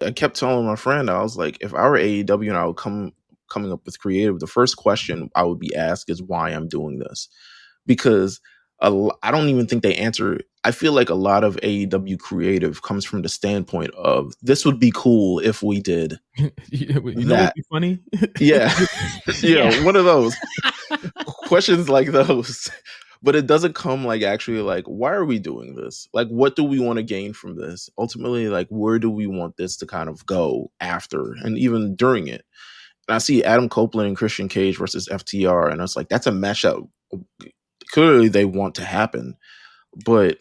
I kept telling my friend, I was like, if I were AEW and I would coming up with creative, the first question I would be asked is why I'm doing this, because I don't even think they answer. I feel like a lot of AEW creative comes from the standpoint of this would be cool if we did you know what'd that. be funny? Yeah, Yeah. one of those questions like those. But it doesn't come like actually like, why are we doing this? Like, what do we want to gain from this? Ultimately, like, where do we want this to kind of go after and even during it? And I see Adam Copeland and Christian Cage versus FTR, and it's like, that's a matchup. Clearly, they want to happen, but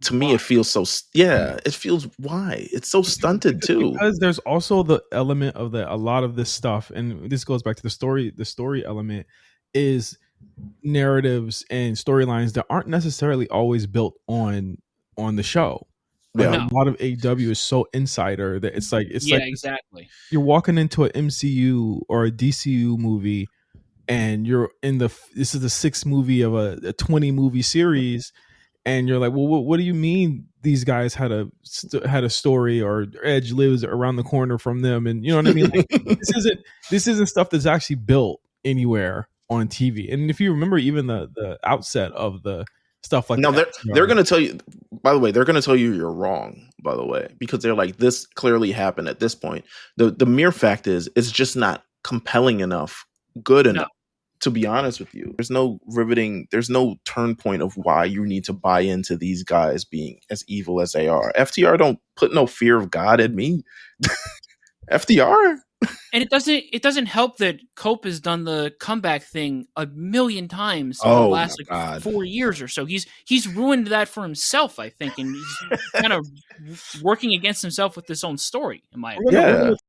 to me, it feels so. Yeah, it feels why it's so stunted too. Because there's also the element of a lot of this stuff, and this goes back to the story. The story element is narratives and storylines that aren't necessarily always built on the show. Like Yeah. a lot of AEW is so insider that it's like exactly. You're walking into an MCU or a DCU movie, and you're in this is the 6th movie of a 20 movie series, and you're like, well, what do you mean these guys had a story, or Edge lives around the corner from them, and you know what I mean? Like, this isn't stuff that's actually built anywhere on TV. And if you remember, even the outset of the stuff like no, that, they're going to tell you. By the way, they're going to tell you you're wrong. By the way, because they're like, this clearly happened at this point. The mere fact is, it's just not compelling enough, good enough. To be honest with you, there's no riveting. There's no turn point of why you need to buy into these guys being as evil as they are. FTR don't put no fear of God in me. FTR. And it doesn't help that Cope has done the comeback thing a million times in Oh, the last my God. 4 years or so. He's ruined that for himself, I think, and he's kind of working against himself with his own story. In my opinion. We're gonna